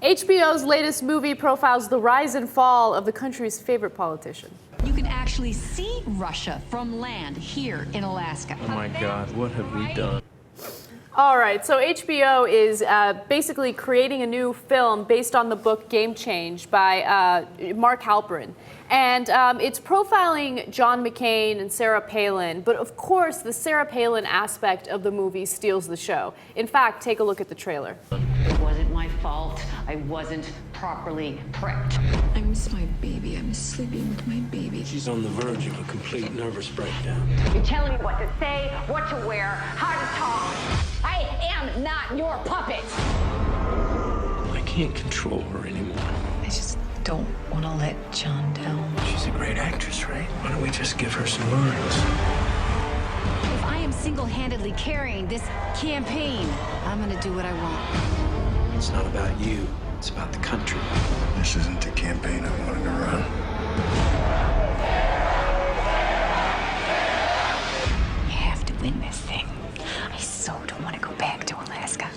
HBO's latest movie profiles the rise and fall of the country's favorite politician. You can actually see Russia from land here in Alaska. Oh my God, what have we done? All right, so HBO is basically creating a new film based on the book Game Change by Mark Halperin. And it's profiling John McCain and Sarah Palin, but of course the Sarah Palin aspect of the movie steals the show. In fact, take a look at the trailer. It wasn't my fault. I wasn't properly prepped. I miss my baby. I miss sleeping with my baby. She's on the verge of a complete nervous breakdown. You're telling me what to say, what to wear, how to talk. I am not your puppet. I can't control her anymore. I just don't want to let John down. She's a great actress, right? Why don't we just give her some lines? If I am single-handedly carrying this campaign, I'm gonna do what I want. It's not about you. It's about the country. This isn't the campaign I wanted to run. You have to win this thing. I so don't want to go back to Alaska.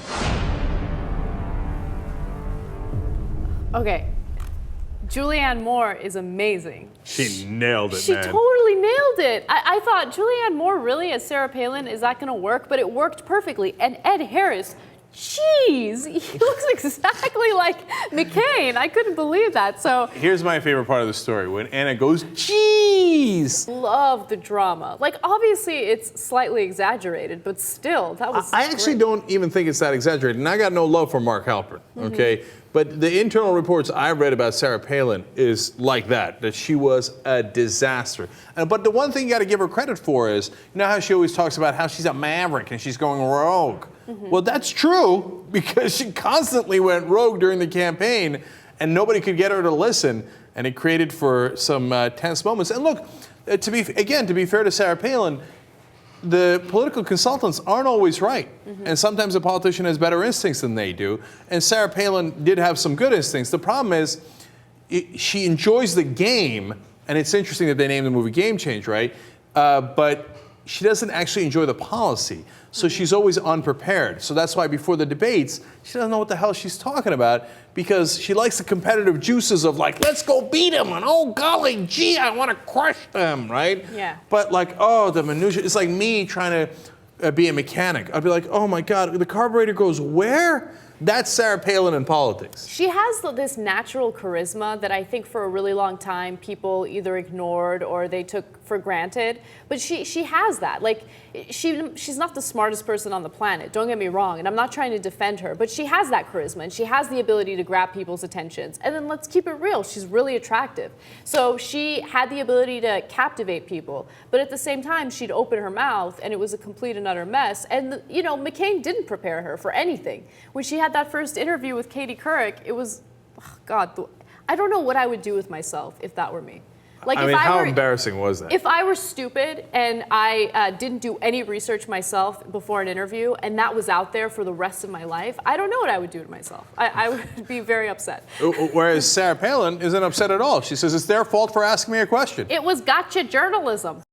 Okay, Julianne Moore is amazing. She nailed it, She man. totally nailed it. I thought Julianne Moore really as Sarah Palin, is that gonna work? But it worked perfectly. And Ed Harris, jeez, he looks exactly like McCain. I couldn't believe that. So Here's my favorite part of the story, when Anna goes, "Jeez!" love the drama. Like obviously it's slightly exaggerated, but still, that was I actually great. don't even think it's that exaggerated, and I got no love for Mark Halperin, okay? But the internal reports I read about Sarah Palin is like that she was a disaster. But the one thing you got to give her credit for is, you know how she always talks about how she's a maverick and she's going rogue? Well, that's true, because she constantly went rogue during the campaign, and nobody could get her to listen, and it created for some tense moments. And look, to be fair to Sarah Palin, the political consultants aren't always right. And sometimes a politician has better instincts than they do. And Sarah Palin did have some good instincts. The problem is she enjoys the game, and it's interesting that they named the movie Game Change, right? But she doesn't actually enjoy the policy. So she's always unprepared. So that's why before the debates, she doesn't know what the hell she's talking about, because she likes the competitive juices of like, let's go beat them, and oh golly gee, I want to crush them, right? Yeah. But like, oh, the minutia, it's like me trying to be a mechanic. I'd be like, oh my God, the carburetor goes where? That's Sarah Palin in politics. She has this natural charisma that I think for a really long time people either ignored or they took for granted. But she has that. Like she's not the smartest person on the planet, don't get me wrong, and I'm not trying to defend her, but she has that charisma and she has the ability to grab people's attentions. And then let's keep it real, she's really attractive. So she had the ability to captivate people, but at the same time she'd open her mouth and it was a complete and utter mess. And you know, McCain didn't prepare her for anything. When she had that first interview with Katie Couric, it was, oh God, I don't know what I would do with myself if that were me. Like, I mean, how embarrassing was that? If I were stupid and I didn't do any research myself before an interview and that was out there for the rest of my life, I don't know what I would do to myself. I would be very upset. Whereas Sarah Palin isn't upset at all. She says, it's their fault for asking me a question. It was gotcha journalism.